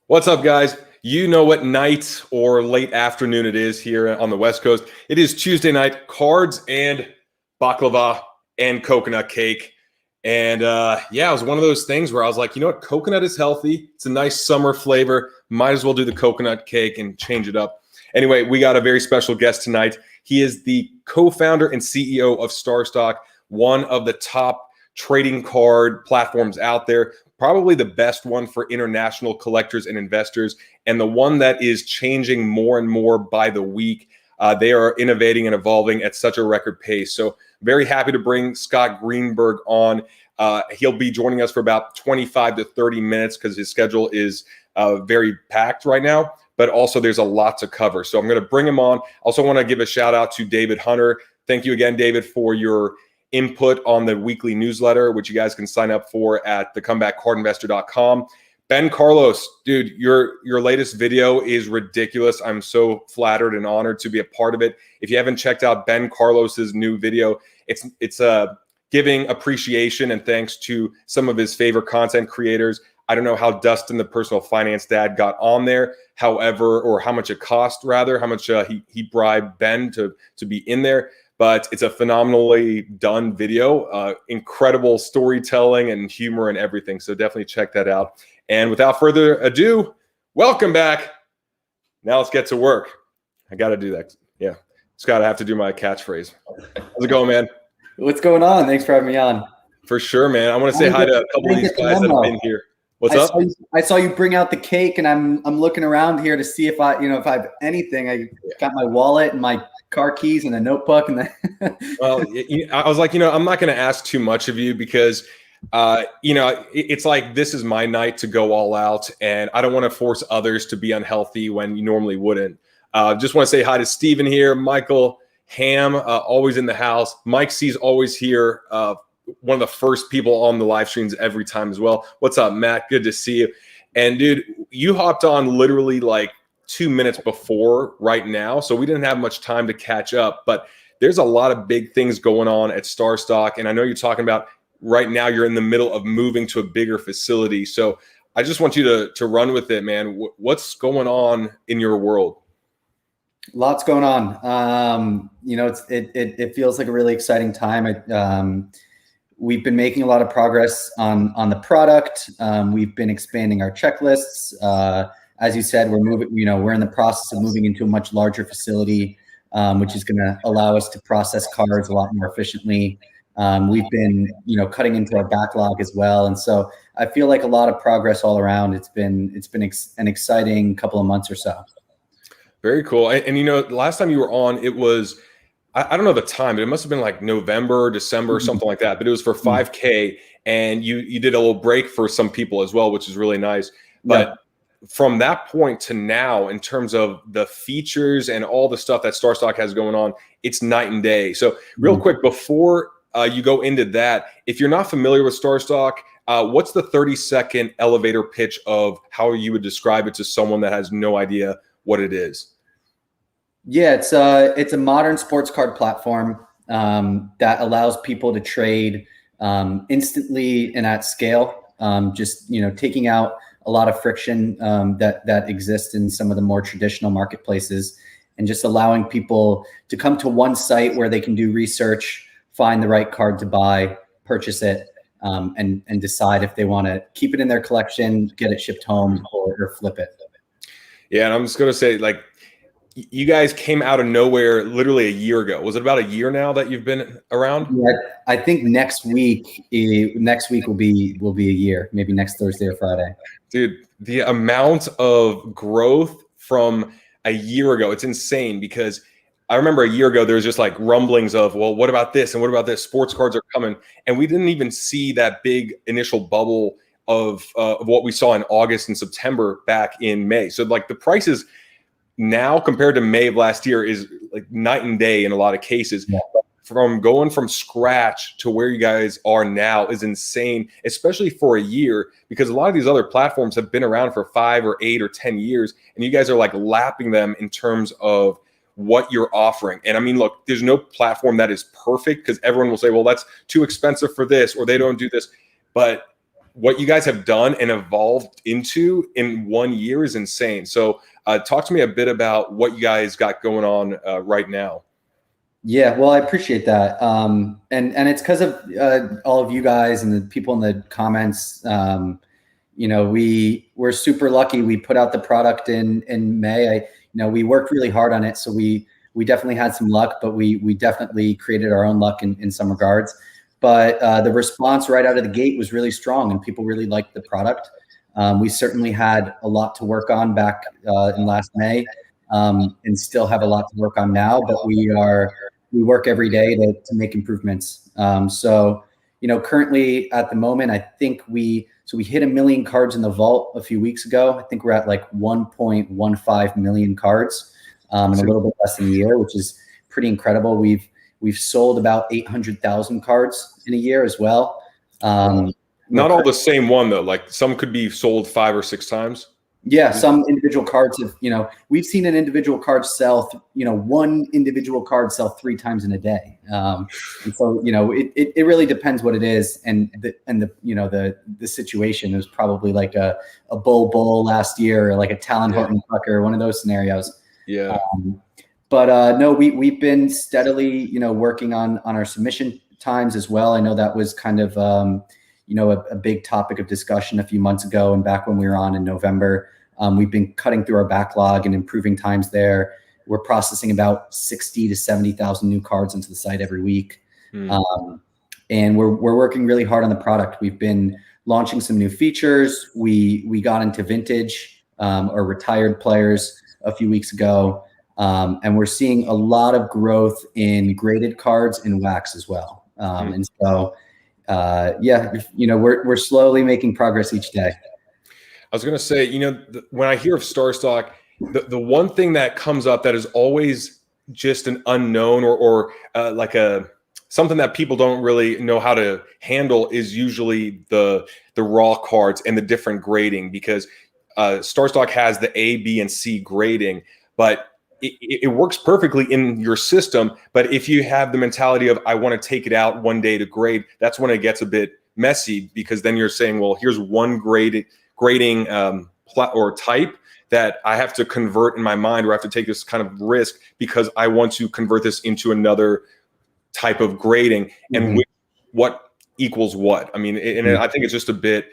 What's up, guys? You know what night or late afternoon it is here on the West Coast. It is Tuesday night, cards and baklava and coconut cake. And yeah, it was one of those things where I was like, you know what? Coconut is healthy. It's a nice summer flavor. Might as well do the coconut cake and change it up. Anyway, we got a very special guest tonight. He is the co-founder and CEO of StarStock, one of the top trading card platforms out there. Probably the best one for international collectors and investors, and the one that is changing more and more by the week. They are innovating and evolving at such a record pace. So very happy to bring Scott Greenberg on. He'll be joining us for about 25 to 30 minutes because his schedule is very packed right now, but also there's a lot to cover. So I'm going to bring him on. Also want to give a shout out to David Hunter. Thank you again, David, for your input on the weekly newsletter, which you guys can sign up for at thecomebackcardinvestor.com. Ben Carlos, dude, your latest video is ridiculous. I'm so flattered and honored to be a part of it. If you haven't checked out Ben Carlos's new video, it's giving appreciation and thanks to some of his favorite content creators. I don't know how Dustin, the personal finance dad, got on there, however, or how much it cost, rather, how much he bribed Ben to be in there. But it's a phenomenally done video, incredible storytelling and humor and everything. So definitely check that out. And without further ado, welcome back. Now let's get to work. I got to do that. Yeah. Scott, I have to do my catchphrase. How's it going, man? What's going on? Thanks for having me on. For sure, man. I want to say hi to a couple of these guys that have been here. What's up? I saw you bring out the cake, and I'm looking around here to see if I have anything. I got my wallet and my car keys and a notebook. And well, I was like, I'm not going to ask too much of you because, it's like this is my night to go all out, and I don't want to force others to be unhealthy when you normally wouldn't. Just want to say hi to Steven here, Michael Ham, always in the house. Mike C's always here. One of the first people on the live streams every time as well. What's up, Matt? Good to see you. And dude, you hopped on literally like 2 minutes before right now, so we didn't have much time to catch up, but there's a lot of big things going on at StarStock, and I know you're talking about right now you're in the middle of moving to a bigger facility. So I just want you to run with it, man. What's going on in your world? Lots going on. It feels like a really exciting time. We've been making a lot of progress on the product. We've been expanding our checklists. As you said, we're in the process of moving into a much larger facility, which is going to allow us to process cards a lot more efficiently. We've been, cutting into our backlog as well. And so I feel like a lot of progress all around. It's been an exciting couple of months or so. Very cool. And the last time you were on, it was, I don't know the time, but it must have been like November, December, something like that. But it was for 5K, and you did a little break for some people as well, which is really nice. But from that point to now, in terms of the features and all the stuff that StarStock has going on, it's night and day. So real quick, before you go into that, if you're not familiar with StarStock, what's the 30-second elevator pitch of how you would describe it to someone that has no idea what it is? Yeah, it's a modern sports card platform that allows people to trade instantly and at scale. Just taking out a lot of friction that exists in some of the more traditional marketplaces, and just allowing people to come to one site where they can do research, find the right card to buy, purchase it, and decide if they want to keep it in their collection, get it shipped home, or flip it. Yeah, and I'm just going to say, like, you guys came out of nowhere literally a year ago. Was it about a year now that you've been around? Yeah, I think next week will be a year, maybe next Thursday or Friday. Dude, the amount of growth from a year ago, it's insane, because I remember a year ago, there was just like rumblings of, well, what about this? And what about this? Sports cards are coming. And we didn't even see that big initial bubble of what we saw in August and September back in May. So like the prices now compared to May of last year is like night and day in a lot of cases. Yeah. From going from scratch to where you guys are now is insane, especially for a year, because a lot of these other platforms have been around for 5 or 8 or 10 years, and you guys are like lapping them in terms of what you're offering. And I mean, look, there's no platform that is perfect, because everyone will say, well, that's too expensive for this, or they don't do this. But what you guys have done and evolved into in 1 year is insane. So talk to me a bit about what you guys got going on right now. Yeah, well, I appreciate that. And it's because of all of you guys and the people in the comments. We're super lucky. We put out the product in May. We worked really hard on it. So we definitely had some luck, but we definitely created our own luck in some regards. But the response right out of the gate was really strong and people really liked the product. We certainly had a lot to work on back in last May and still have a lot to work on now, but we work every day to make improvements. Currently at the moment, I think we hit 1 million cards in the vault a few weeks ago. I think we're at like 1.15 million cards in a little bit less than a year, which is pretty incredible. We've sold about 800,000 cards in a year as well. Not all the same one though. Like some could be sold 5 or 6 times. Yeah, some individual cards have, we've seen an individual card sell, one individual card sell 3 times in a day. And so, it really depends what it is. And the situation. It was probably like a bull last year, or like a Talon Horton Tucker, one of those scenarios. Yeah. No, we've been steadily, working on our submission times as well. I know that was kind of, a big topic of discussion a few months ago and back when we were on in November. We've been cutting through our backlog and improving times there. We're processing about 60 to 70,000 new cards into the site every week. And we're working really hard on the product. We've been launching some new features. We got into vintage or retired players a few weeks ago. And we're seeing a lot of growth in graded cards and wax as well. And so, we're slowly making progress each day. I was going to say, when I hear of StarStock, the one thing that comes up that is always just an unknown or like something that people don't really know how to handle is usually the raw cards and the different grading, because StarStock has the A, B, and C grading, but it works perfectly in your system. But if you have the mentality of, I want to take it out one day to grade, that's when it gets a bit messy, because then you're saying, well, here's one grading or type that I have to convert in my mind, or I have to take this kind of risk because I want to convert this into another type of grading, and what equals what. I mean, and I think it's just a bit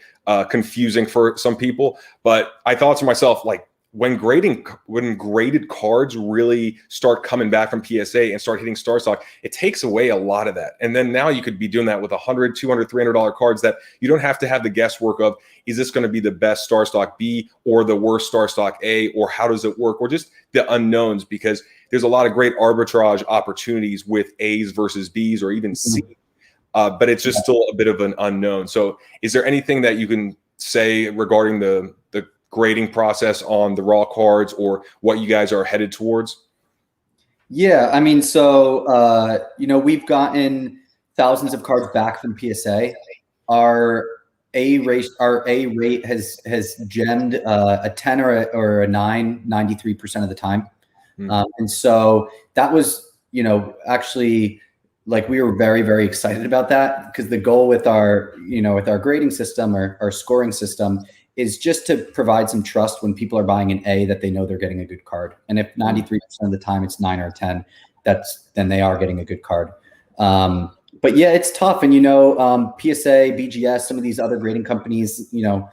confusing for some people. But I thought to myself, like, when graded cards really start coming back from PSA and start hitting StarStock, it takes away a lot of that. And then now you could be doing that with $100, $200, $300 cards that you don't have to have the guesswork of, is this going to be the best StarStock B or the worst StarStock A, or how does it work, or just the unknowns, because there's a lot of great arbitrage opportunities with A's versus B's or even C, but it's just still a bit of an unknown. So is there anything that you can say regarding the grading process on the raw cards, or what you guys are headed towards? Yeah, I mean, so we've gotten thousands of cards back from PSA. Our A rate has gemmed a 10 or a 9 93% of the time. And so that was, actually, like, we were very, very excited about that, because the goal with our grading system or our scoring system is just to provide some trust when people are buying an A, that they know they're getting a good card. And if 93% of the time it's 9 or 10, then they are getting a good card. But yeah, it's tough. And, PSA, BGS, some of these other grading companies, their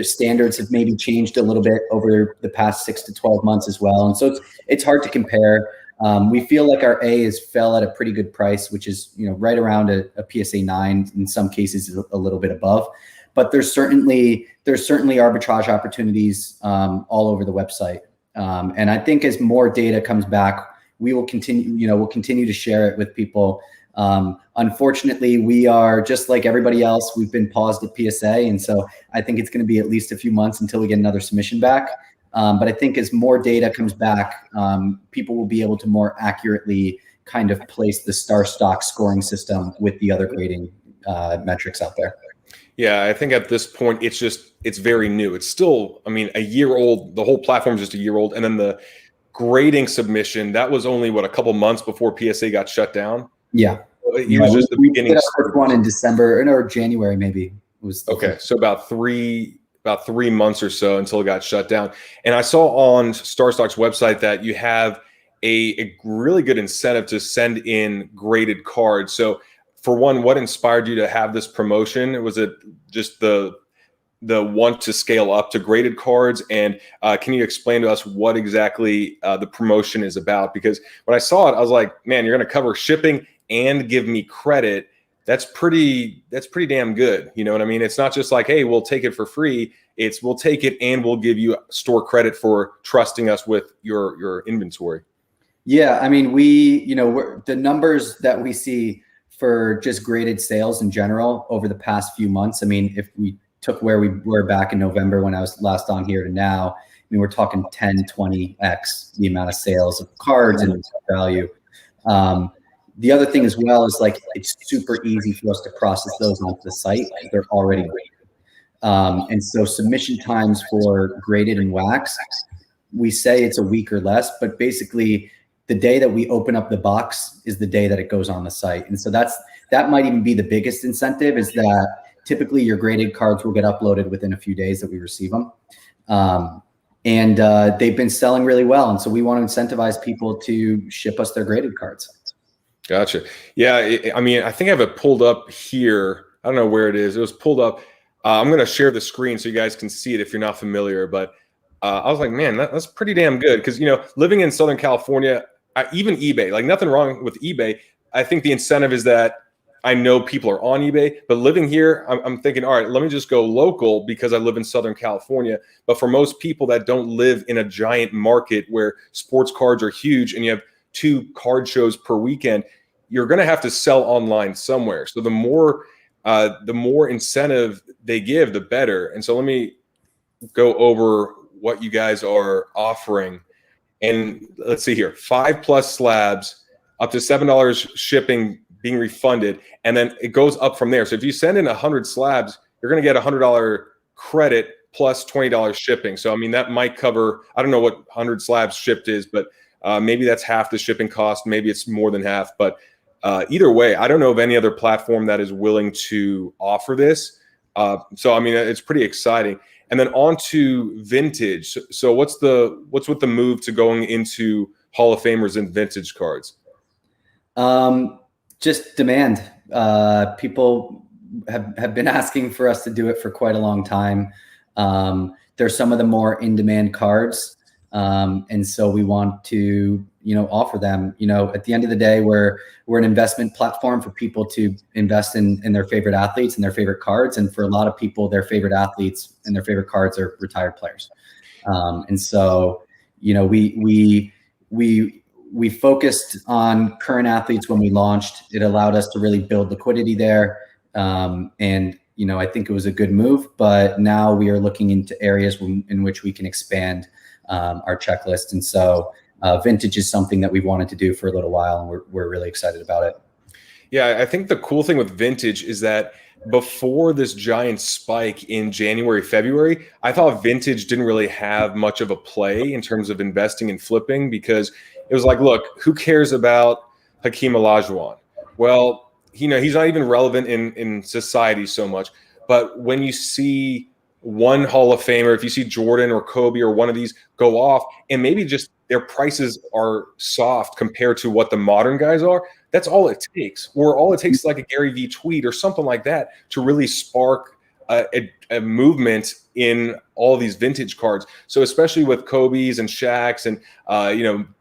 standards have maybe changed a little bit over the past 6 to 12 months as well. And so it's hard to compare. We feel like our A fell at a pretty good price, which is, right around a PSA 9, in some cases a little bit above. But there's certainly arbitrage opportunities all over the website. And I think as more data comes back, we'll continue to share it with people. Unfortunately, we are just like everybody else. We've been paused at PSA. And so I think it's going to be at least a few months until we get another submission back. But I think as more data comes back, people will be able to more accurately kind of place the StarStock scoring system with the other grading metrics out there. Yeah, I think at this point, it's very new. It's still, a year old. The whole platform is just a year old. And then the grading submission, that was only, a couple months before PSA got shut down? Yeah. It was just the beginning. We did our first one in December or January, maybe. was okay. So about three months or so until it got shut down. And I saw on StarStock's website that you have a really good incentive to send in graded cards. So for one, what inspired you to have this promotion? Was it just the want to scale up to graded cards? And can you explain to us what exactly the promotion is about? Because when I saw it, I was like, man, you're going to cover shipping and give me credit. That's pretty damn good. You know what I mean? It's not just like, hey, we'll take it for free. It's we'll take it and we'll give you store credit for trusting us with your inventory. Yeah, I mean, the numbers that we see for just graded sales in general over the past few months. I mean, if we took where we were back in November when I was last on here to now, I mean, we're talking 10, 20x the amount of sales of cards and value. The other thing as well is like, it's super easy for us to process those onto the site because they're already graded. And so submission times for graded and wax, we say it's a week or less, but basically the day that we open up the box is the day that it goes on the site. And so that might even be the biggest incentive, is that typically your graded cards will get uploaded within a few days that we receive them. And they've been selling really well. And so we want to incentivize people to ship us their graded cards. Gotcha. Yeah. I mean, I think I have it pulled up here. I don't know where it is. It was pulled up. I'm going to share the screen so you guys can see it if you're not familiar. But I was like, man, that's pretty damn good. Because, living in Southern California, even eBay, like nothing wrong with eBay. I think the incentive is that I know people are on eBay, but living here, I'm thinking, all right, let me just go local because I live in Southern California. But for most people that don't live in a giant market where sports cards are huge and you have 2 card shows per weekend, you're going to have to sell online somewhere. So the more incentive they give, the better. And so let me go over what you guys are offering. And let's see here, 5+ slabs, up to $7 shipping being refunded. And then it goes up from there. So if you send in 100 slabs, you're going to get $100 credit plus $20 shipping. So, I mean, that might cover, I don't know what 100 slabs shipped is, but maybe that's half the shipping cost. Maybe it's more than half. But either way, I don't know of any other platform that is willing to offer this. So, I mean, it's pretty exciting. And then on to vintage. So what's with the move to going into Hall of Famers and vintage cards? Just demand. People have been asking for us to do it for quite a long time. There's some of the more in-demand cards. And so we want to, offer them. At the end of the day, we're an investment platform for people to invest in their favorite athletes and their favorite cards. And for a lot of people, their favorite athletes and their favorite cards are retired players. And so, we focused on current athletes when we launched. It allowed us to really build liquidity there. And, I think it was a good move, but now we are looking into areas in which we can expand our checklist. And so vintage is something that we've wanted to do for a little while, and we're really excited about it. Yeah, I think the cool thing with vintage is that before this giant spike in January, February, I thought vintage didn't really have much of a play in terms of investing and flipping, because it was like, look, who cares about Hakeem Olajuwon? Well, he's not even relevant in society so much. But when you see one Hall of Famer, if you see Jordan or Kobe or one of these go off, and maybe just their prices are soft compared to what the modern guys are, that's all it takes. Or all it takes is like a Gary Vee tweet or something like that to really spark a movement in all these vintage cards. So especially with Kobe's and Shaq's and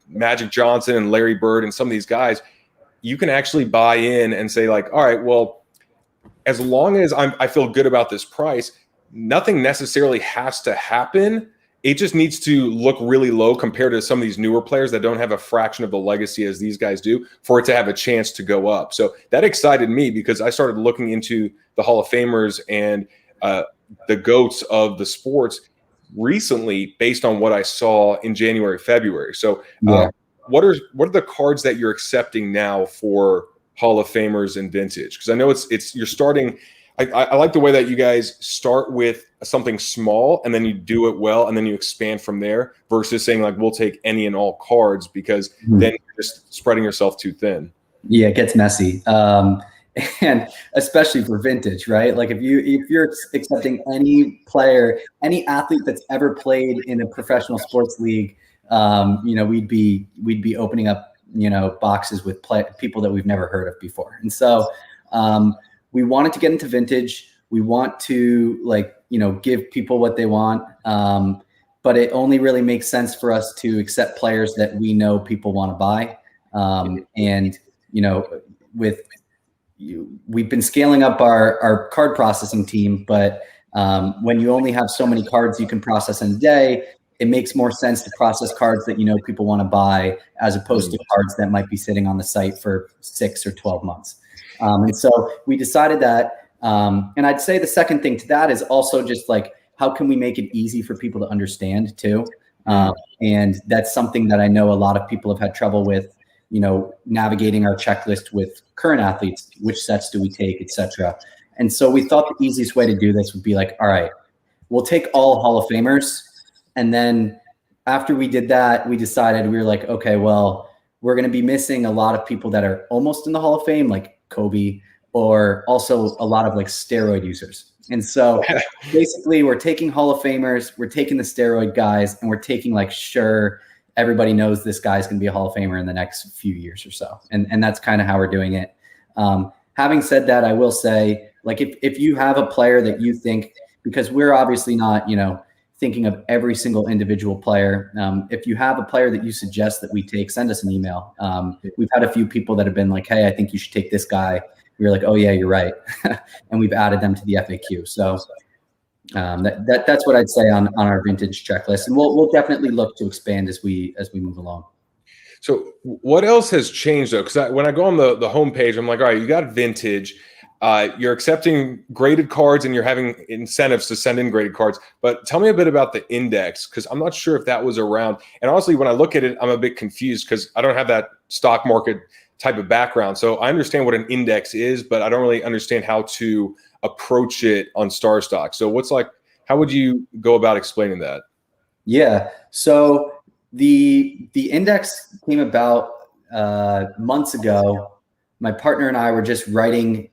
Magic Johnson and Larry Bird and some of these guys, you can actually buy in and say like, all right, well, as long as I feel good about this price, nothing necessarily has to happen. It just needs to look really low compared to some of these newer players that don't have a fraction of the legacy as these guys do for it to have a chance to go up. So that excited me because I started looking into the Hall of Famers and the GOATs of the sports recently based on what I saw in January, February. So what are the cards that you're accepting now for Hall of Famers and vintage? Because I know you're starting. I like the way that you guys start with something small and then you do it well and then you expand from there versus saying like, we'll take any and all cards, because then you're just spreading yourself too thin. Yeah, it gets messy. And especially for vintage, right? Like if you're accepting any player, any athlete that's ever played in a professional sports league, we'd be opening up, boxes with people that we've never heard of before. And so we wanted to get into vintage. We want to give people what they want. But it only really makes sense for us to accept players that we know people want to buy. We've been scaling up our card processing team, but when you only have so many cards you can process in a day, it makes more sense to process cards that people want to buy as opposed to cards that might be sitting on the site for 6 or 12 months. And so we decided that, and I'd say the second thing to that is also just like, how can we make it easy for people to understand too? And that's something that I know a lot of people have had trouble with, navigating our checklist with current athletes, which sets do we take, et cetera. And so we thought the easiest way to do this would be like, all right, we'll take all Hall of Famers. And then after we did that, we decided, we were like, okay, well, we're going to be missing a lot of people that are almost in the Hall of Fame, like Kobe, or also a lot of like steroid users. And so basically we're taking Hall of Famers, we're taking the steroid guys, and we're taking everybody knows this guy's going to be a Hall of Famer in the next few years or so. And that's kind of how we're doing it. Having said that, I will say, like, if you have a player that you think, because we're obviously not, thinking of every single individual player. If you have a player that you suggest that we take, send us an email. We've had a few people that have been like, hey, I think you should take this guy. We were like, oh yeah, you're right. And we've added them to the FAQ. So that's what I'd say on our vintage checklist. And we'll definitely look to expand as we move along. So what else has changed though? Because when I go on the homepage, I'm like, all right, you got vintage. You're accepting graded cards and you're having incentives to send in graded cards. But tell me a bit about the index, because I'm not sure if that was around. And honestly, when I look at it, I'm a bit confused because I don't have that stock market type of background. So I understand what an index is, but I don't really understand how to approach it on StarStock. So how would you go about explaining that? Yeah. So the index came about months ago. My partner and I were just writing,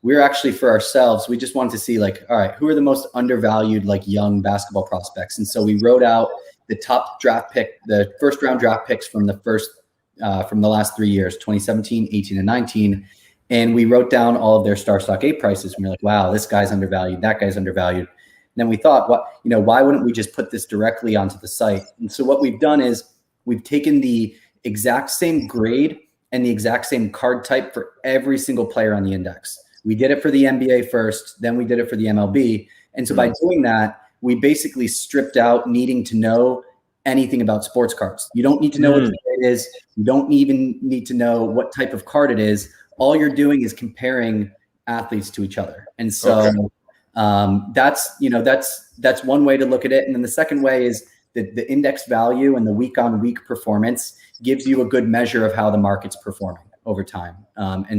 we were actually for ourselves. We just wanted to see all right, who are the most undervalued, young basketball prospects? And so we wrote out the top the first round draft picks from the last 3 years, 2017, 18, and 19. And we wrote down all of their StarStock 8 prices. And we were like, wow, this guy's undervalued. That guy's undervalued. And then we thought, why wouldn't we just put this directly onto the site? And so what we've done is we've taken the exact same grade and the exact same card type for every single player on the index. We did it for the NBA first, then we did it for the MLB. And so by doing that, we basically stripped out needing to know anything about sports cards. You don't need to know what the grade is. You don't even need to know what type of card it is. All you're doing is comparing athletes to each other. And so that's one way to look at it. And then the second way is the index value and the week-on-week performance gives you a good measure of how the market's performing over time.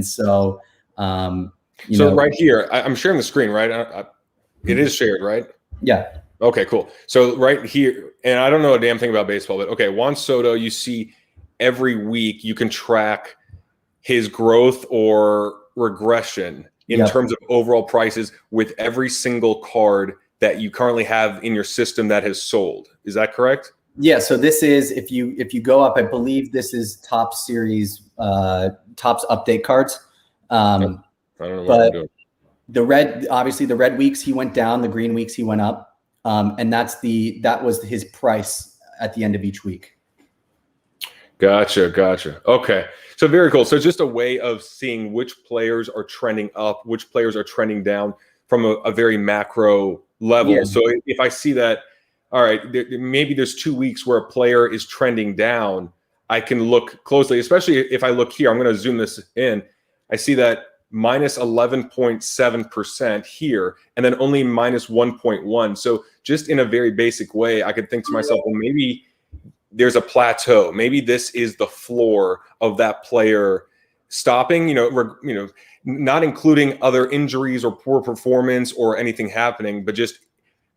So right here, I'm sharing the screen, right? It is shared, right? Yeah. Okay, cool. So right here, and I don't know a damn thing about baseball, but okay, Juan Soto, you see every week you can track his growth or regression in terms of overall prices with every single card that you currently have in your system that has sold. Is that correct? Yeah. So this is, if you go up, I believe this is top series, Topps update cards. I don't know what I'm doing. Obviously the red weeks he went down, the green weeks he went up. And that was his price at the end of each week. Gotcha. Okay. So very cool. So just a way of seeing which players are trending up, which players are trending down from a very macro level. Yeah. So if I see that, all right, maybe there's 2 weeks where a player is trending down, I can look closely, especially if I look here, I'm going to zoom this in. I see that minus 11.7% here, and then only minus 1.1. So just in a very basic way, I could think to myself, well, maybe there's a plateau. Maybe this is the floor of that player stopping, not including other injuries or poor performance or anything happening, but just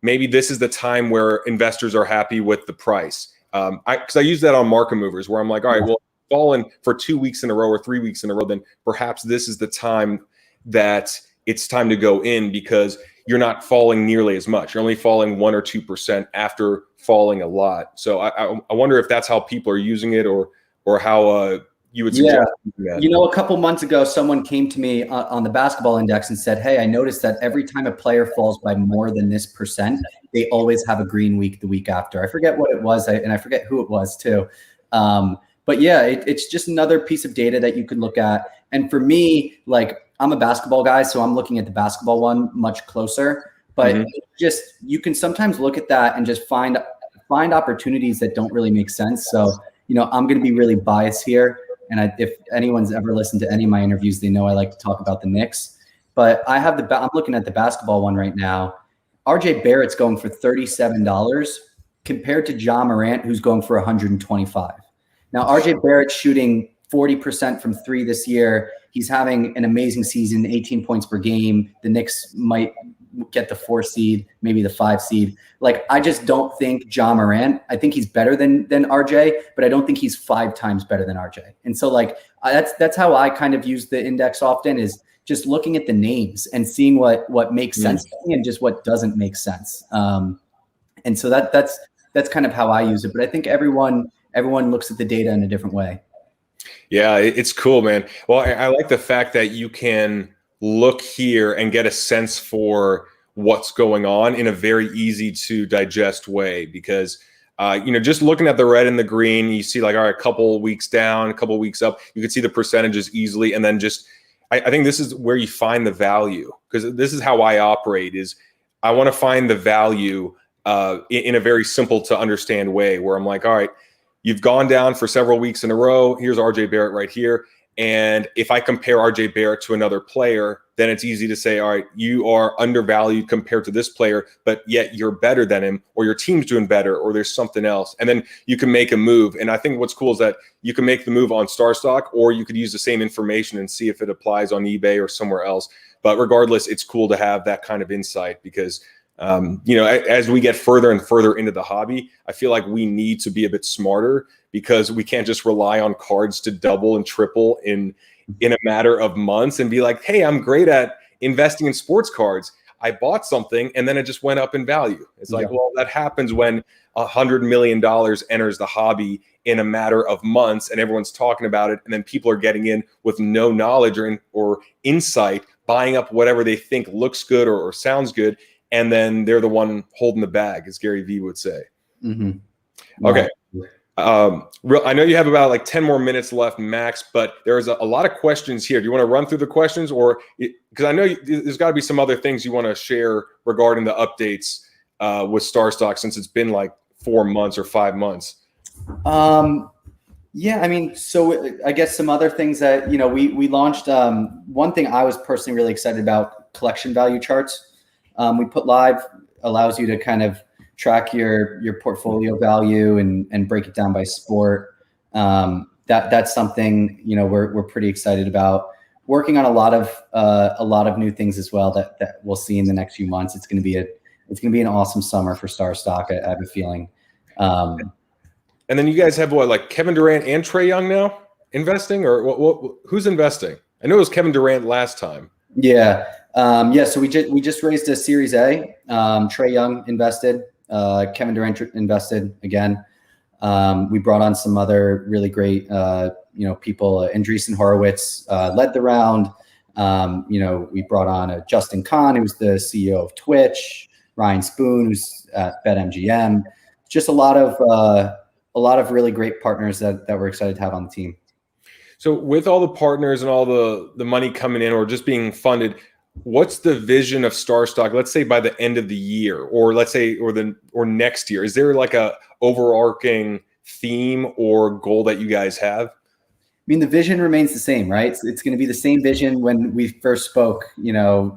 maybe this is the time where investors are happy with the price. Because I use that on market movers where I'm like, all right, well, fallen for 2 weeks in a row or 3 weeks in a row, then perhaps this is the time that it's time to go in, because you're not falling nearly as much. You're only falling 1 or 2% after falling a lot. So I wonder if that's how people are using it, or how you would suggest that. You know, a couple months ago, someone came to me on the basketball index and said, hey, I noticed that every time a player falls by more than this percent, they always have a green week the week after. I forget what it was, and I forget who it was too. But yeah, it's just another piece of data that you can look at. And for me, like, I'm a basketball guy, so I'm looking at the basketball one much closer. But just, you can sometimes look at that and just find opportunities that don't really make sense. So, you know, I'm going to be really biased here. And if anyone's ever listened to any of my interviews, they know I like to talk about the Knicks. But I'm looking at the basketball one right now. RJ Barrett's going for $37 compared to Ja Morant, who's going for $125. Now, RJ Barrett's shooting 40% from three this year. He's having an amazing season, 18 points per game. The Knicks might get the 4 seed, maybe the 5 seed. Like, I just don't think Ja Morant, I think he's better than RJ, but I don't think he's 5 times better than RJ. And so, like, that's how I kind of use the index often, is just looking at the names and seeing what makes sense to me and just what doesn't make sense. And so that's kind of how I use it. But I think everyone looks at the data in a different way. Yeah, it's cool, man. Well, I like the fact that you can look here and get a sense for what's going on in a very easy to digest way, because you know, just looking at the red and the green, you see like, all right, a couple weeks down, a couple weeks up, you can see the percentages easily. And then just, I think this is where you find the value, because this is how I operate, is I want to find the value in a very simple to understand way, where I'm like, all right, you've gone down for several weeks in a row. Here's RJ Barrett right here. And if I compare RJ Barrett to another player, then it's easy to say, all right, you are undervalued compared to this player, but yet you're better than him, or your team's doing better, or there's something else. And then you can make a move. And I think what's cool is that you can make the move on StarStock, or you could use the same information and see if it applies on eBay or somewhere else. But regardless, it's cool to have that kind of insight, because you know, as we get further and further into the hobby, I feel like we need to be a bit smarter, because we can't just rely on cards to double and triple in a matter of months and be like, hey, I'm great at investing in sports cards. I bought something and then it just went up in value. It's like, well, that happens when $100 million enters the hobby in a matter of months and everyone's talking about it. And then people are getting in with no knowledge or insight, buying up whatever they think looks good or sounds good. And then they're the one holding the bag, as Gary Vee would say. Okay. I know you have about like 10 more minutes left max, but there's a lot of questions here. Do you want to run through the questions, or because I know there's got to be some other things you want to share regarding the updates with StarStock, since it's been like 4 months or 5 months? Yeah, I mean, so I guess some other things that, you know, we launched. One thing I was personally really excited about, collection value charts. We put live, allows you to kind of track your portfolio value and break it down by sport. That's something, you know, we're pretty excited about. Working on a lot of new things as well that we'll see in the next few months. It's going to be an awesome summer for StarStock. I have a feeling. And then you guys have what, like Kevin Durant and Trae Young now investing, or what? Who's investing? I know it was Kevin Durant last time. Yeah. So we just raised a Series A. Trae Young invested. Kevin Durant invested again. We brought on some other really great, people. Andreessen Horowitz led the round. We brought on Justin Kahn, who's the CEO of Twitch. Ryan Spoon, who's at BetMGM. Just a lot of really great partners that we're excited to have on the team. So with all the partners and all the money coming in or just being funded, what's the vision of StarStock? Let's say by the end of the year, or let's say or next year. Is there like a overarching theme or goal that you guys have? I mean, the vision remains the same, right? It's going to be the same vision when we first spoke. I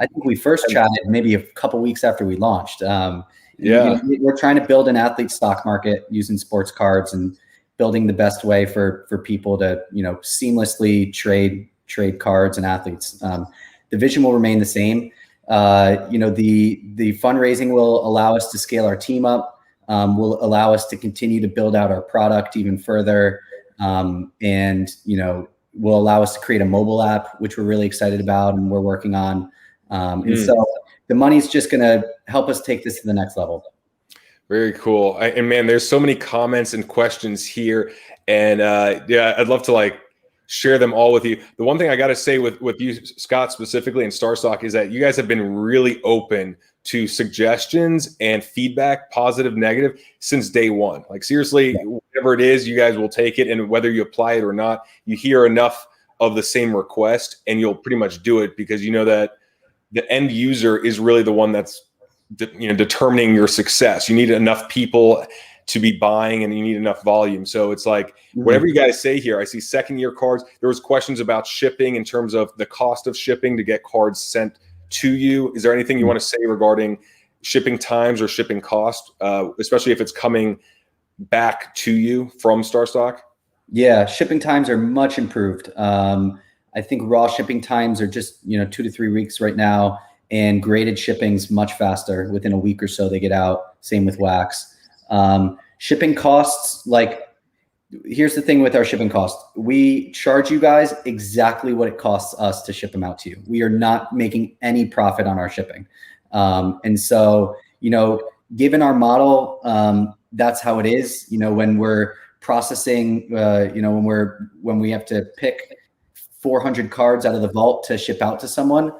think we first chatted maybe a couple weeks after we launched. We're trying to build an athlete stock market using sports cards and building the best way for people to, seamlessly trade cards and athletes. The vision will remain the same. The fundraising will allow us to scale our team up. will allow us to continue to build out our product even further. And, will allow us to create a mobile app, which we're really excited about and we're working on. And so the money's just going to help us take this to the next level. Very cool. And man, there's so many comments and questions here. And yeah, I'd love to share them all with you. The one thing I got to say with you, Scott, specifically in StarStock, is that you guys have been really open to suggestions and feedback, positive, negative, since day one. Seriously, whatever it is, you guys will take it. And whether you apply it or not, you hear enough of the same request and you'll pretty much do it, because you know that the end user is really the one that's determining your success. You need enough people to be buying and you need enough volume. So it's whatever you guys say here. I see second year cards. There was questions about shipping in terms of the cost of shipping to get cards sent to you. Is there anything you want to say regarding shipping times or shipping cost, especially if it's coming back to you from StarStock? Yeah, shipping times are much improved. I think raw shipping times are just 2 to 3 weeks right now, and graded shipping's much faster. Within a week or so, they get out. Same with wax. Shipping costs, here's the thing with our shipping costs. We charge you guys exactly what it costs us to ship them out to you. We are not making any profit on our shipping. And so, given our model, that's how it is. When we're processing, when we have to pick 400 cards out of the vault to ship out to someone,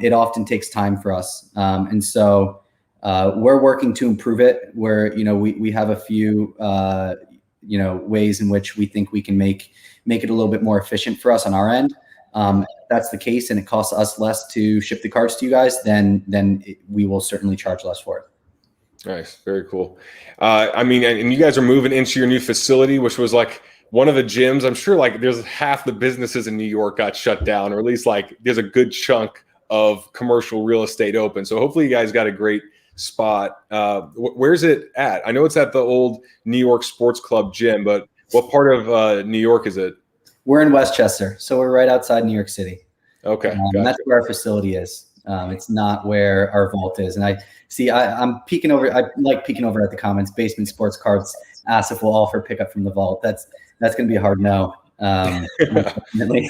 it often takes time for us. And so we're working to improve it, where, we have a few, ways in which we think we can make it a little bit more efficient for us on our end. If that's the case and it costs us less to ship the cards to you guys, then we will certainly charge less for it. Nice. Very cool. And you guys are moving into your new facility, which was one of the gyms. I'm sure there's half the businesses in New York got shut down, or at least there's a good chunk of commercial real estate open. So hopefully you guys got a great spot. Where's it at? I know it's at the old New York Sports Club gym, but what part of New York is it? We're in Westchester, so we're right outside New York City. Okay. Gotcha. That's where our facility is. It's not where our vault is. And I'm peeking over. I like peeking over at the comments. Basement Sports Cards asked if we'll offer pickup from the vault. That's going to be a hard no. Unfortunately.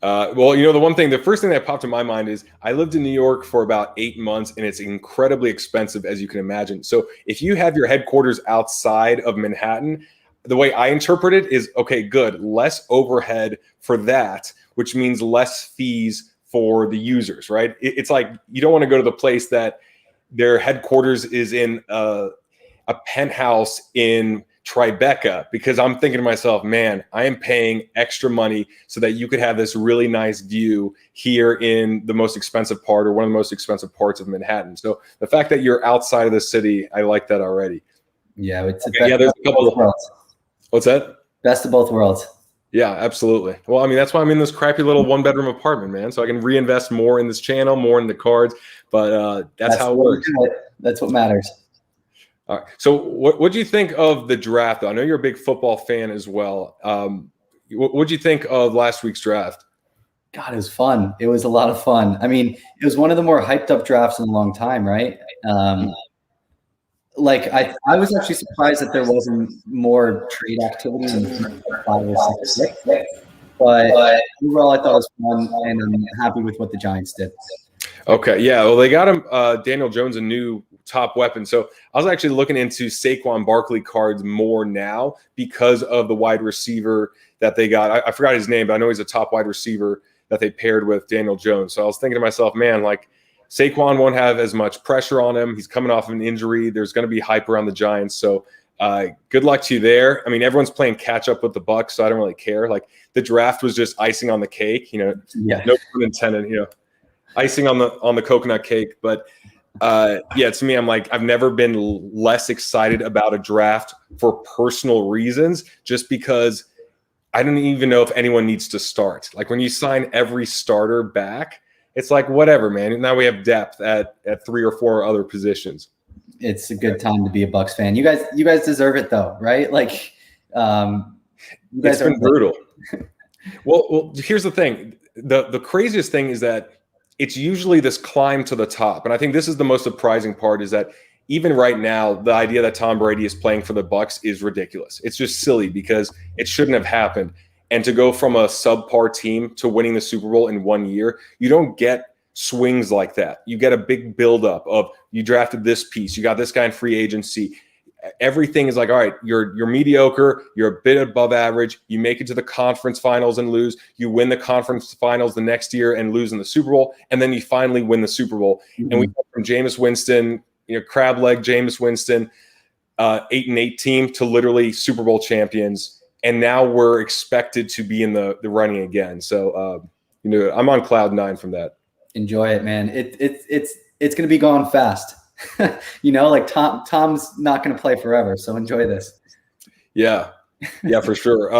The first thing that popped in my mind is I lived in New York for about 8 months, and it's incredibly expensive, as you can imagine. So if you have your headquarters outside of Manhattan, the way I interpret it is, okay, good, less overhead for that, which means less fees for the users, right? It's you don't want to go to the place that their headquarters is in a penthouse in Tribeca, because I'm thinking to myself, man, I am paying extra money so that you could have this really nice view here in the most expensive part, or one of the most expensive parts of Manhattan. So the fact that you're outside of the city, I like that already. Yeah, it's there's a couple of worlds. What's that? Best of both worlds. Yeah, absolutely. Well, that's why I'm in this crappy little 1-bedroom apartment, man. So I can reinvest more in this channel, more in the cards. But that's how it works. That's what matters. All right. So what do you think of the draft, though? I know you're a big football fan as well. What do you think of last week's draft? God, it was fun. It was a lot of fun. It was one of the more hyped up drafts in a long time, right? I was actually surprised that there wasn't more trade activity in the 5 or 6 picks. But overall, I thought it was fun, and I'm happy with what the Giants did. Okay, yeah. Well, they got him, Daniel Jones, a new top weapon. So I was actually looking into Saquon Barkley cards more now because of the wide receiver that they got. I forgot his name, but I know he's a top wide receiver that they paired with Daniel Jones. So I was thinking to myself, man, Saquon won't have as much pressure on him. He's coming off of an injury. There's going to be hype around the Giants. So good luck to you there. Everyone's playing catch up with the Bucs, so I don't really care. The draft was just icing on the cake, no pun intended, icing on the coconut cake. But to me, I've never been less excited about a draft for personal reasons, just because I don't even know if anyone needs to start. When you sign every starter back, it's whatever, man. Now we have depth at 3 or 4 other positions. It's a good time to be a Bucs fan. You guys deserve it, though, right? You guys it's been brutal. Well, here's the thing. The craziest thing is that it's usually this climb to the top. And I think this is the most surprising part, is that even right now, the idea that Tom Brady is playing for the Bucs is ridiculous. It's just silly because it shouldn't have happened. And to go from a subpar team to winning the Super Bowl in 1 year, you don't get swings like that. You get a big buildup of you drafted this piece, you got this guy in free agency. Everything is like, all right, you're mediocre, you're a bit above average, you make it to the conference finals and lose, you win the conference finals the next year and lose in the Super Bowl, and then you finally win the Super Bowl. Mm-hmm. And we go from Jameis Winston, crab leg Jameis Winston, 8-8 team to literally Super Bowl champions. And now we're expected to be in the running again. So, I'm on cloud 9 from that. Enjoy it, man. It's going to be going fast. Like Tom's not going to play forever. So enjoy this. Yeah, for sure.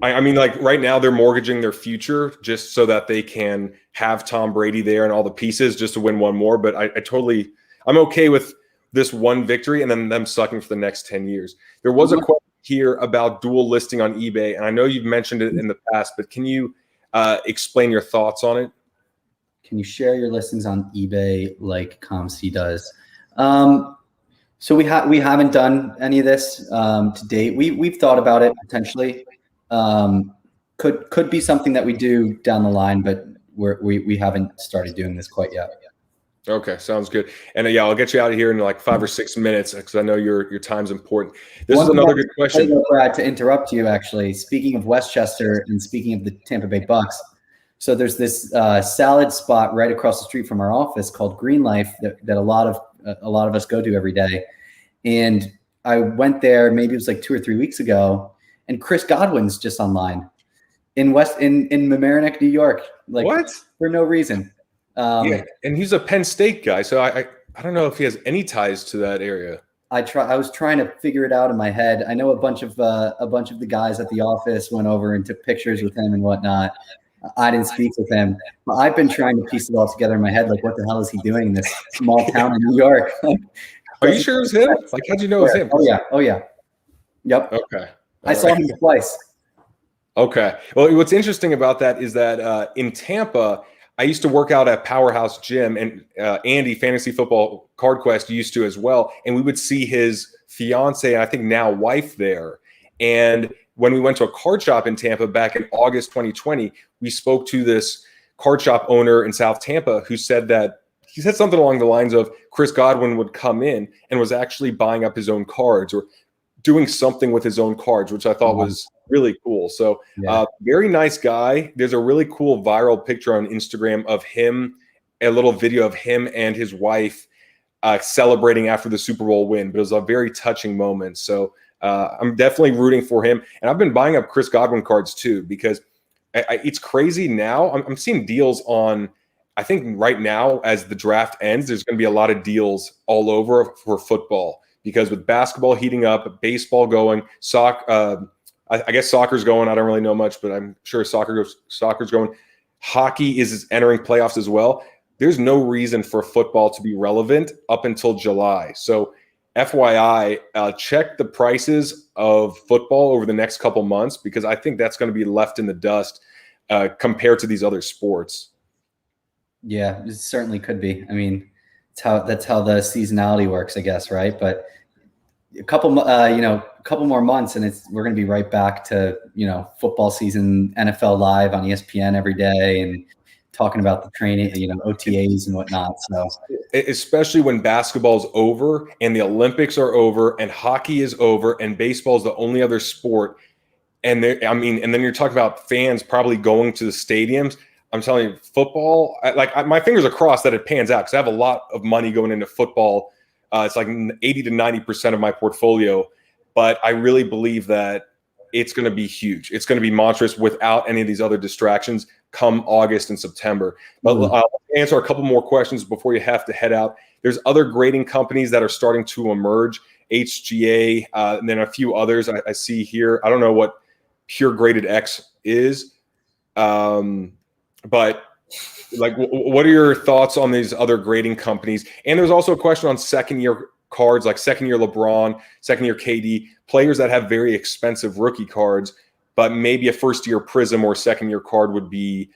I mean, like right now they're mortgaging their future just so that they can have Tom Brady there and all the pieces just to win one more. But I'm okay with this one victory and then them sucking for the next 10 years. There was a question here about dual listing on eBay, and I know you've mentioned it in the past, but can you explain your thoughts on it? Can you share your listings on eBay like ComC does? So we haven't done any of this to date. We've thought about it potentially. Could be something that we do down the line, but we haven't started doing this quite yet. Okay, sounds good. And I'll get you out of here in like 5 or 6 minutes because I know your time's important. This is another good question. Brad, to interrupt you, actually, speaking of Westchester and speaking of the Tampa Bay Bucks, so there's this salad spot right across the street from our office called Green Life that a lot of us go to every day. And I went there, maybe it was like 2 or 3 weeks ago, and Chris Godwin's just online in Mamaroneck, New York. Like, what? For no reason. Yeah, and he's a Penn State guy, so I don't know if he has any ties to that area. I was trying to figure it out in my head. I know a bunch of the guys at the office went over and took pictures with him and whatnot. I didn't speak with him, but I've been trying to piece it all together in my head. Like, what the hell is he doing in this small town in New York? Are you sure it was him? Like, how'd you know it was him? Oh yeah. Yep. Okay. I saw him twice. Okay. Well, what's interesting about that is that in Tampa, I used to work out at Powerhouse Gym, and Andy, Fantasy Football Card Quest, used to as well. And we would see his fiance, and I think now wife, there. And when we went to a card shop in Tampa back in August 2020, we spoke to this card shop owner in South Tampa who said that he said something along the lines of Chris Godwin would come in and was actually buying up his own cards or doing something with his own cards, which I thought was really cool. So very nice guy. There's a really cool viral picture on Instagram of him, a little video of him and his wife celebrating after the Super Bowl win. But it was a very touching moment. So I'm definitely rooting for him. And I've been buying up Chris Godwin cards too, because it's crazy now. I'm seeing deals on, I think right now as the draft ends, there's going to be a lot of deals all over for football. Because with basketball heating up, baseball going, I guess soccer's going. I don't really know much, but I'm sure soccer's going. Hockey is entering playoffs as well. There's no reason for football to be relevant up until July. So FYI, check the prices of football over the next couple months, because I think that's going to be left in the dust compared to these other sports. Yeah, it certainly could be. I mean, that's how the seasonality works, I guess, right? But a couple more months, and we're going to be right back to football season, NFL Live on ESPN every day, and talking about the training, OTAs and whatnot. So especially when basketball's over and the Olympics are over and hockey is over and baseball is the only other sport, and then you're talking about fans probably going to the stadiums. I'm telling you, football, my fingers are crossed that it pans out because I have a lot of money going into football. It's like 80 to 90% of my portfolio. But I really believe that it's going to be huge. It's going to be monstrous without any of these other distractions come August and September. But I'll answer a couple more questions before you have to head out. There's other grading companies that are starting to emerge, HGA, and then a few others I see here. I don't know what Pure Graded X is. But what are your thoughts on these other grading companies? And there's also a question on second-year cards, like second-year LeBron, second-year KD, players that have very expensive rookie cards, but maybe a first-year Prism or second-year card would be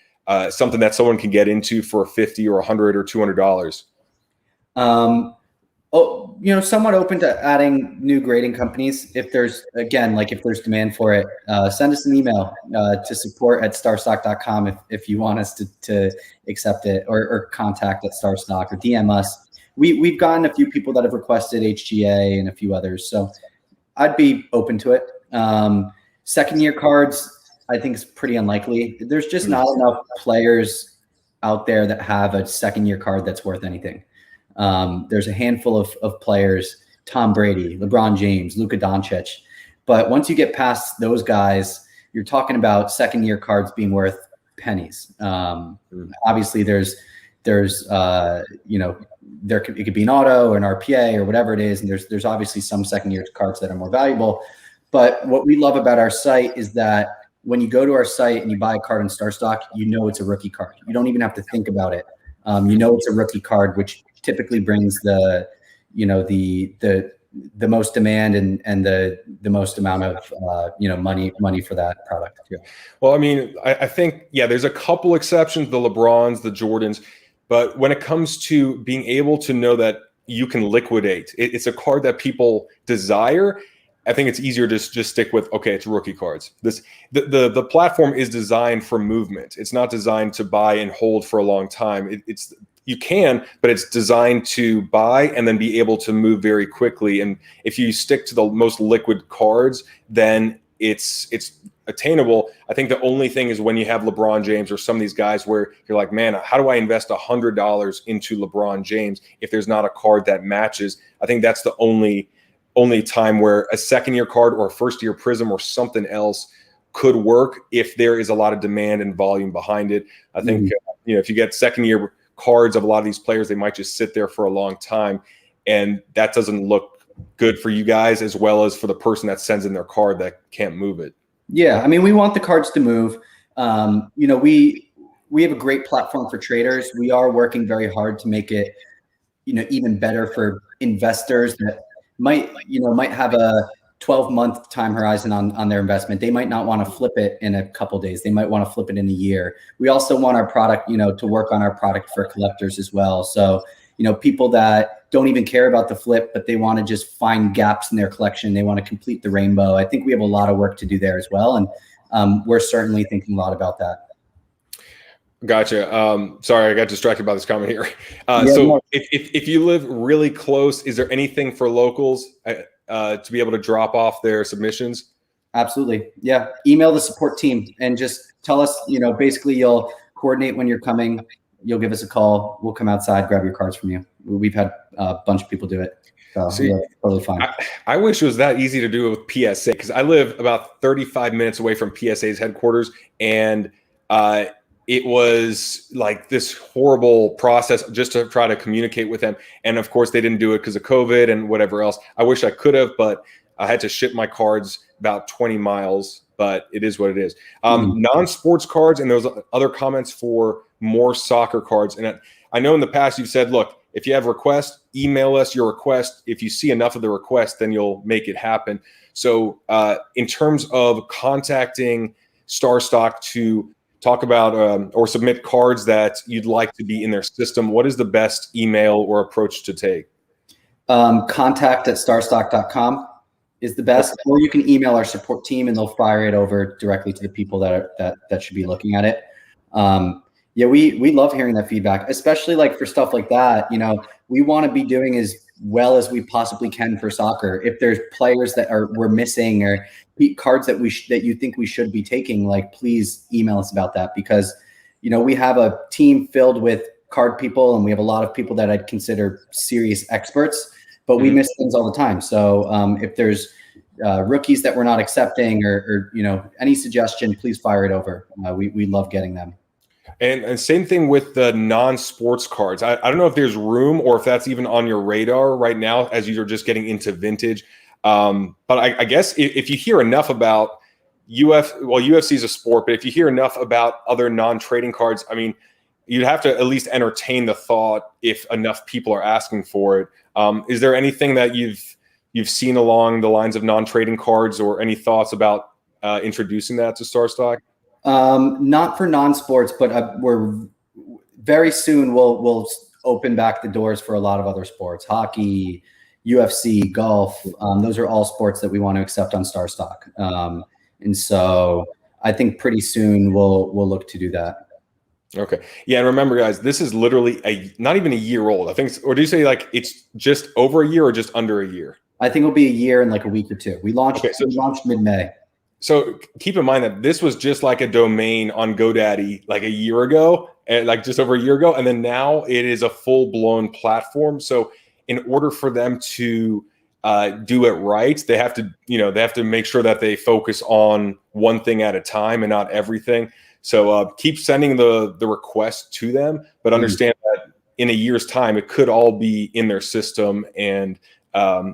something that someone can get into for $50 or $100 or $200. Oh, somewhat open to adding new grading companies. If there's demand for it, send us an email to support@starstock.com if you want us to accept it, or contact at StarStock, or DM us. We've gotten a few people that have requested HGA and a few others, so I'd be open to it. Second year cards, I think, is pretty unlikely. There's just not enough players out there that have a second year card that's worth anything. There's a handful of players: Tom Brady, LeBron James, Luka Doncic. But once you get past those guys, you're talking about second year cards being worth pennies. Obviously, it could be an auto or an RPA or whatever it is, and there's obviously some second year cards that are more valuable. But what we love about our site is that when you go to our site and you buy a card in StarStock, it's a rookie card. You don't even have to think about it. It's a rookie card, which typically brings the most demand and the most amount of money for that product. Yeah. Well, I mean, I think there's a couple exceptions: the LeBrons, the Jordans. But when it comes to being able to know that you can liquidate, it's a card that people desire. I think it's easier to just stick with, okay, it's rookie cards. The platform is designed for movement. It's not designed to buy and hold for a long time. You can, but it's designed to buy and then be able to move very quickly. And if you stick to the most liquid cards, then it's attainable. I think the only thing is when you have LeBron James or some of these guys where you're like, man, how do I invest $100 into LeBron James if there's not a card that matches? I think that's the only time where a second year card or a first year Prism or something else could work if there is a lot of demand and volume behind it. I think if you get second year cards of a lot of these players, they might just sit there for a long time, and that doesn't look good for you guys as well as for the person that sends in their card that can't move it. Yeah, I mean, we want the cards to move. We have a great platform for traders. We are working very hard to make it even better for investors that might have a 12-month time horizon on their investment. They might not want to flip it in a couple days. They might want to flip it in a year. We also want our product, to work on our product for collectors as well. So, people that don't even care about the flip, but they want to just find gaps in their collection. They want to complete the rainbow. I think we have a lot of work to do there as well. And we're certainly thinking a lot about that. Gotcha. Sorry, I got distracted by this comment here. If you live really close, is there anything for locals to be able to drop off their submissions? Absolutely. Yeah. Email the support team and just tell us, basically you'll coordinate when you're coming. You'll give us a call. We'll come outside, grab your cards from you. We've had a bunch of people do it. So totally fine. I wish it was that easy to do with PSA, because I live about 35 minutes away from PSA's headquarters, and it was like this horrible process just to try to communicate with them. And of course, they didn't do it because of COVID and whatever else. I wish I could have, but I had to ship my cards about 20 miles, but it is what it is. Non-sports cards, and those other comments for more soccer cards. And I know in the past you've said, look, if you have requests, email us your request. If you see enough of the request, then you'll make it happen. So in terms of contacting StarStock to talk about or submit cards that you'd like to be in their system, what is the best email or approach to take? Contact@starstock.com is the best, or you can email our support team and they'll fire it over directly to the people that should be looking at it. We love hearing that feedback, especially like for stuff like that. We want to be doing as well as we possibly can for soccer. If there's players that we're missing or cards that you think we should be taking, like, please email us about that, because we have a team filled with card people and we have a lot of people that I'd consider serious experts, but we miss things all the time. So if there's rookies that we're not accepting or any suggestion, please fire it over. We love getting them. And same thing with the non-sports cards. I don't know if there's room or if that's even on your radar right now as you're just getting into vintage. But I guess if you hear enough about UFC is a sport, but if you hear enough about other non-trading cards, I mean, you'd have to at least entertain the thought if enough people are asking for it. Is there anything that you've seen along the lines of non-trading cards, or any thoughts about introducing that to StarStock? Not for non-sports, but we're very soon we'll opened back the doors for a lot of other sports, hockey, UFC, golf. Those are all sports that we want to accept on StarStock. And so I think pretty soon we'll look to do that. Okay. Yeah. And remember, guys, this is literally not even a year old. I think, or do you say like it's just over a year or just under a year? I think it'll be a year in like a week or two. We launched mid-May. So keep in mind that this was just like a domain on GoDaddy like a year ago, and like just over a year ago. And then now it is a full-blown platform. So in order for them to do it right, they have to make sure that they focus on one thing at a time and not everything. So keep sending the request to them, but understand that in a year's time, it could all be in their system, and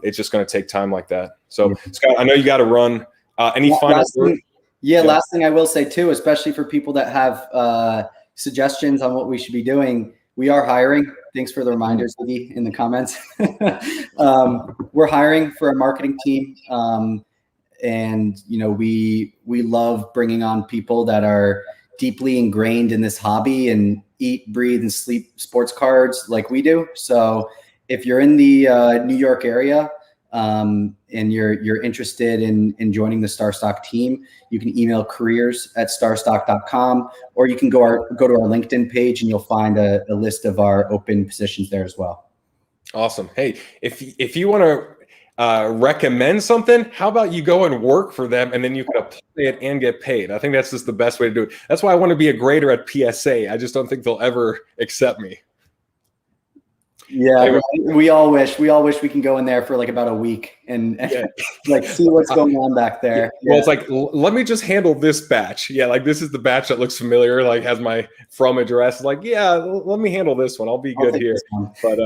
it's just going to take time like that. So Scott, I know you got to run. Any final word? Last thing I will say too, especially for people that have suggestions on what we should be doing, we are hiring. Thanks for the reminders, Lee, in the comments. We're hiring for a marketing team. And, we love bringing on people that are deeply ingrained in this hobby and eat, breathe, and sleep sports cards like we do. So if you're in the New York area and you're interested in joining the StarStock team, you can email careers@starstock.com, or you can go to our LinkedIn page and you'll find a list of our open positions there as well. Awesome. Hey, if you want to recommend something, how about you go and work for them, and then you can apply it and get paid? I think that's just the best way to do it. That's why I want to be a grader at PSA. I just don't think they'll ever accept me. Yeah, anyway. we all wish we can go in there for like about a week and like see what's going on back there. Well, it's like, let me just handle this batch. Yeah, like this is the batch that looks familiar, like has my from address. Like, yeah, let me handle this one. I'll be good here. But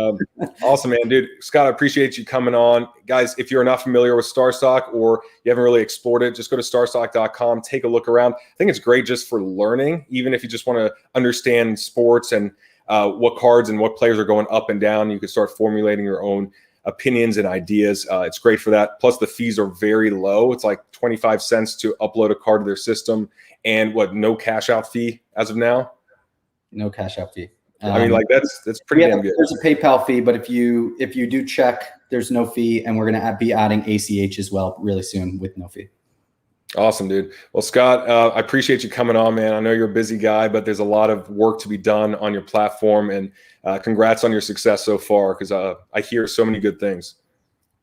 awesome, man, dude. Scott, I appreciate you coming on. Guys, if you're not familiar with StarStock or you haven't really explored it, just go to starstock.com, take a look around. I think it's great just for learning, even if you just want to understand sports and what cards and what players are going up and down. You can start formulating your own opinions and ideas. It's great for that. Plus, the fees are very low. It's like 25 cents to upload a card to their system, and no cash out fee as of now. No cash out fee. I mean, like that's pretty damn good. There's a PayPal fee, but if you do check, there's no fee, and we're going to be adding ACH as well really soon with no fee. Awesome, dude. Well, Scott, I appreciate you coming on, man. I know you're a busy guy, but there's a lot of work to be done on your platform, and congrats on your success so far, because I hear so many good things.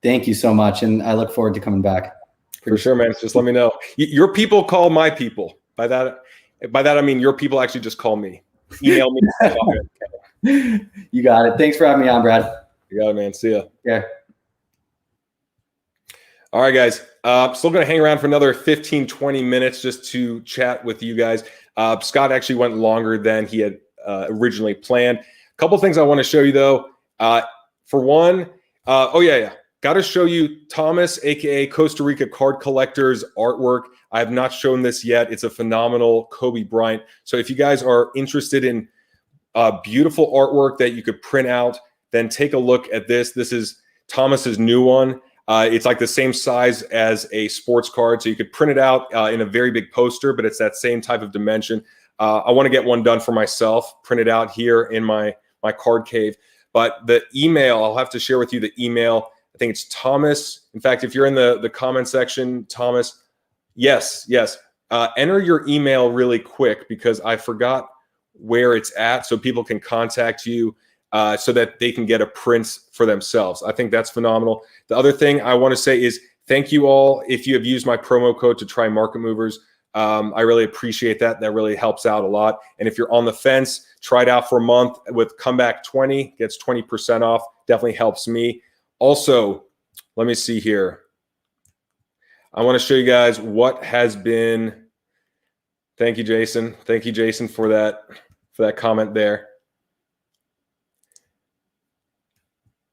Thank you so much, and I look forward to coming back. For sure, man. Just let me know. Your people call my people. By that I mean your people actually just call me. Email me. You got it. Thanks for having me on, Brad. You got it, man. See ya. Yeah. All right, guys. Still going to hang around for another 15, 20 minutes just to chat with you guys. Scott actually went longer than he had originally planned. A couple things I want to show you, though. For one, got to show you Thomas, a.k.a. Costa Rica Card Collector's artwork. I have not shown this yet. It's a phenomenal Kobe Bryant. So if you guys are interested in beautiful artwork that you could print out, then take a look at this. This is Thomas's new one. It's like the same size as a sports card, so you could print it out in a very big poster, but it's that same type of dimension. I want to get one done for myself, print it out here in my card cave. But the email, I'll have to share with you the email. I think it's Thomas. In fact, if you're in the comment section, Thomas, yes. Enter your email really quick, because I forgot where it's at, so people can contact you so that they can get a print for themselves. I think that's phenomenal. The other thing I want to say is thank you all if you have used my promo code to try Market Movers. I really appreciate that. That really helps out a lot. And if you're on the fence, try it out for a month with Comeback 20, gets 20% off. Definitely helps me. Also, let me see here. I want to show you guys what has been. Thank you, Jason. Thank you, Jason, for that comment there.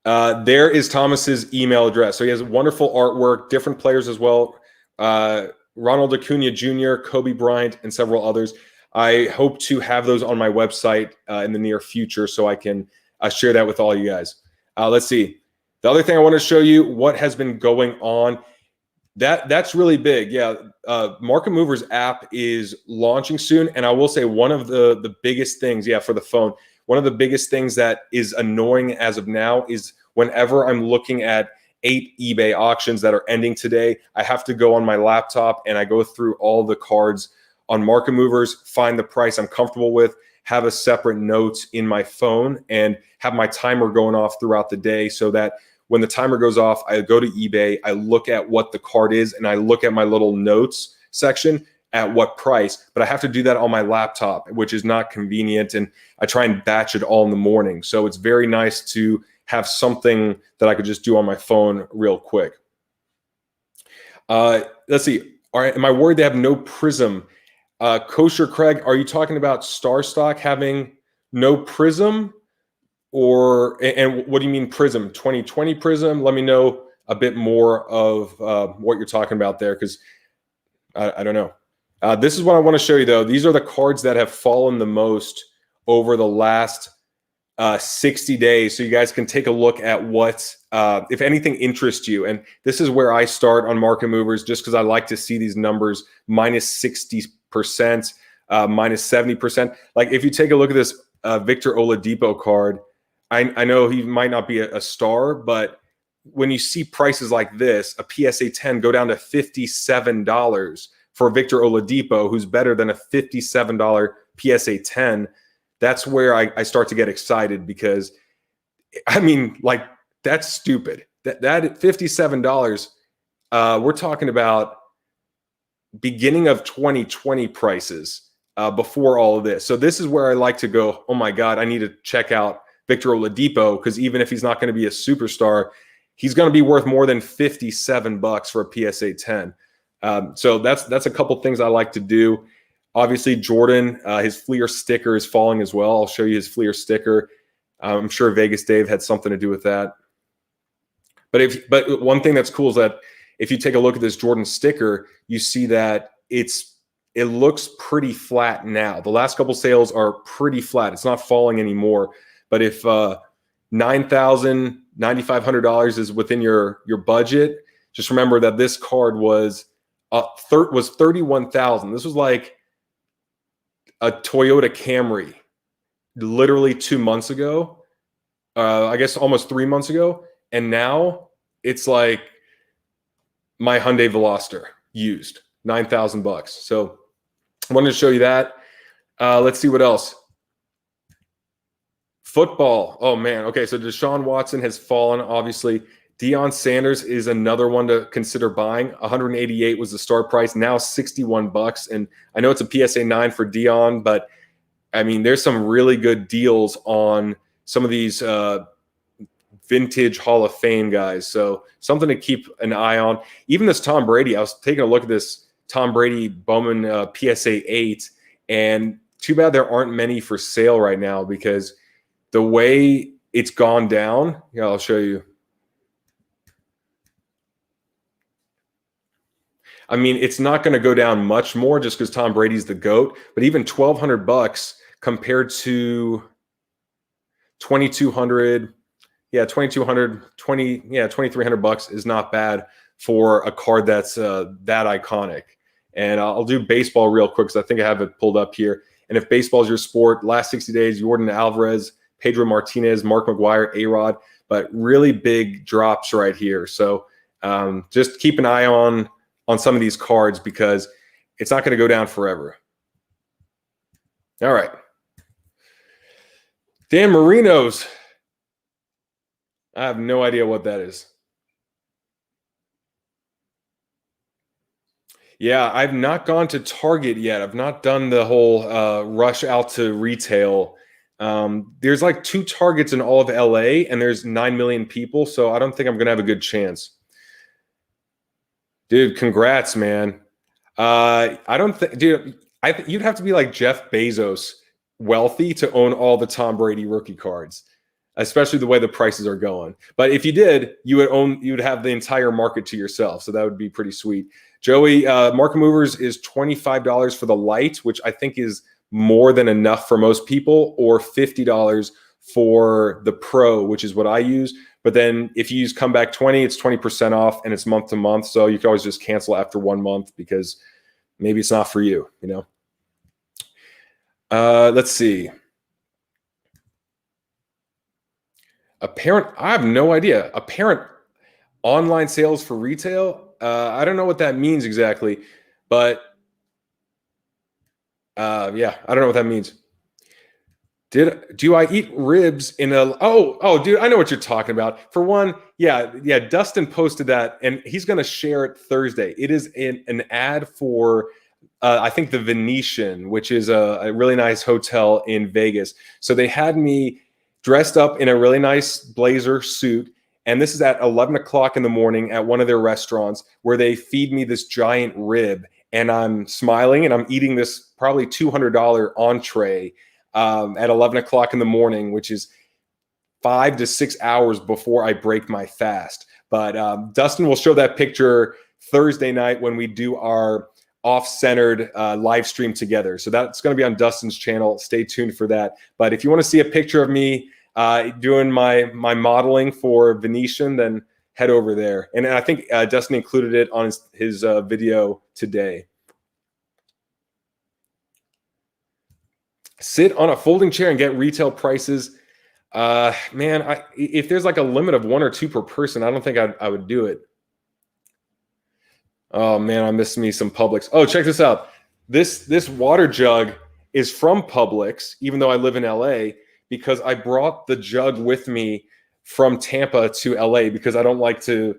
There is Thomas's email address. So he has wonderful artwork, different players as well. Ronald Acuna Jr., Kobe Bryant, and several others. I hope to have those on my website in the near future, so I can share that with all you guys. Let's see. The other thing I want to show you, what has been going on. That's really big. Yeah, Market Movers app is launching soon, and I will say one of the biggest things, for the phone, one of the biggest things that is annoying as of now is whenever I'm looking at 8 eBay auctions that are ending today, I have to go on my laptop and I go through all the cards on Market Movers, find the price I'm comfortable with, have a separate note in my phone, and have my timer going off throughout the day so that when the timer goes off, I go to eBay, I look at what the card is, and I look at my little notes section at what price. But I have to do that on my laptop, which is not convenient, and I try and batch it all in the morning. So it's very nice to have something that I could just do on my phone real quick. Let's see. All right, am I worried they have no Prism? Kosher Craig, are you talking about StarStock having no Prism? And what do you mean Prism? 2020 Prism? Let me know a bit more of what you're talking about there, because I don't know. This is what I want to show you, though. These are the cards that have fallen the most over the last 60 days. So you guys can take a look at what, if anything interests you. And this is where I start on Market Movers, just because I like to see these numbers minus 60%, minus 70%. Like if you take a look at this Victor Oladipo card, I know he might not be a star, but when you see prices like this, a PSA 10 go down to $57 for Victor Oladipo, who's better than a $57 PSA 10, that's where I start to get excited, because, I mean, like, that's stupid. That $57, we're talking about beginning of 2020 prices before all of this. So this is where I like to go, oh my God, I need to check out Victor Oladipo, because even if he's not going to be a superstar, he's going to be worth more than $57 for a PSA 10. So that's a couple things I like to do. Obviously, Jordan, his Fleer sticker is falling as well. I'll show you his Fleer sticker. I'm sure Vegas Dave had something to do with that. But one thing that's cool is that if you take a look at this Jordan sticker, you see that it looks pretty flat now. The last couple sales are pretty flat. It's not falling anymore. But if $9,000, $9,500 is within your budget, just remember that this card was $31,000. This was like a Toyota Camry literally 2 months ago, I guess almost 3 months ago. And now it's like my Hyundai Veloster used, $9,000. So I wanted to show you that. Let's see what else. Football. Oh, man. Okay, so Deshaun Watson has fallen, obviously. Deion Sanders is another one to consider buying. 188 was the start price, now $61. And I know it's a PSA 9 for Deion, but, I mean, there's some really good deals on some of these vintage Hall of Fame guys. So something to keep an eye on. Even this Tom Brady, I was taking a look at this Tom Brady Bowman PSA 8, and too bad there aren't many for sale right now, because the way it's gone down, yeah, I'll show you. I mean, it's not going to go down much more just because Tom Brady's the GOAT, but even $1,200 compared to 2,200, yeah, 2,200, $2,300 is not bad for a card that's that iconic. And I'll do baseball real quick because I think I have it pulled up here. And if baseball is your sport, last 60 days, Jordan Alvarez, Pedro Martinez, Mark McGwire, A-Rod, but really big drops right here. So just keep an eye on some of these cards, because it's not going to go down forever. All right. Dan Marino's. I have no idea what that is. Yeah, I've not gone to Target yet. I've not done the whole rush out to retail. There's like 2 Targets in all of LA, and there's 9 million people, so I don't think I'm going to have a good chance. Dude, congrats, man. I don't think, dude, you'd have to be like Jeff Bezos wealthy to own all the Tom Brady rookie cards, especially the way the prices are going. But if you did, you would have the entire market to yourself. So that would be pretty sweet. Joey, Market Movers is $25 for the light, which I think is more than enough for most people, or $50 for the Pro, which is what I use. But then if you use Comeback 20, it's 20% off, and it's month to month. So you can always just cancel after 1 month because maybe it's not for you, you know? Let's see. Apparent, I have no idea. Apparent online sales for retail. I don't know what that means exactly, but yeah, I don't know what that means. Do I eat ribs in a dude, I know what you're talking about. For one, yeah, Dustin posted that and he's gonna share it Thursday. It is an ad for I think the Venetian, which is a really nice hotel in Vegas. So they had me dressed up in a really nice blazer suit. And this is at 11 o'clock in the morning at one of their restaurants where they feed me this giant rib. And I'm smiling and I'm eating this probably $200 entree at 11 o'clock in the morning, which is 5 to 6 hours before I break my fast. But Dustin will show that picture Thursday night when we do our off-centered live stream together. So that's going to be on Dustin's channel. Stay tuned for that. But if you want to see a picture of me doing my modeling for Venetian, then head over there. And I think Dustin included it on his video today. Sit on a folding chair and get retail prices. Man, if there's like a limit of 1 or 2 per person, I don't think I would do it. Oh man, I miss me some Publix. Oh, check this out. This water jug is from Publix, even though I live in LA, because I brought the jug with me from Tampa to LA because I don't like to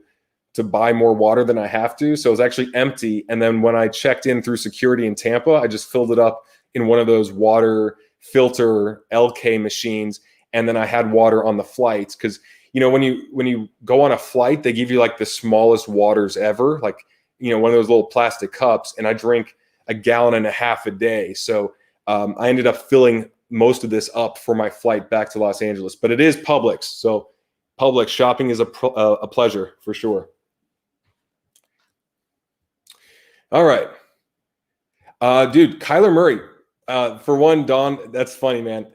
buy more water than I have to. So it's actually empty. And then when I checked in through security in Tampa, I just filled it up in one of those water filter LK machines. And then I had water on the flights. Cause you know, when you go on a flight, they give you like the smallest waters ever, like, you know, one of those little plastic cups, and I drink 1.5 gallons a day. So I ended up filling most of this up for my flight back to Los Angeles, but it is Publix. So Publix shopping is a pleasure for sure. All right. Dude, Kyler Murray. For one, Don, that's funny, man.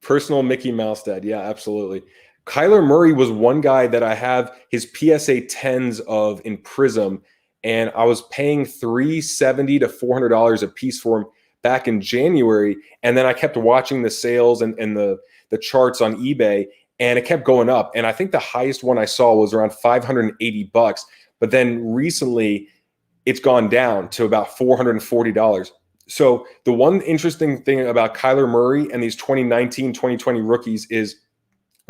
Personal Mickey Mouse dad. Yeah, absolutely. Kyler Murray was one guy that I have his PSA 10s of in Prism, and I was paying $370 to $400 a piece for him back in January. And then I kept watching the sales and the charts on eBay, and it kept going up. And I think the highest one I saw was around $580. But then recently it's gone down to about $440. So the one interesting thing about Kyler Murray and these 2019, 2020 rookies is,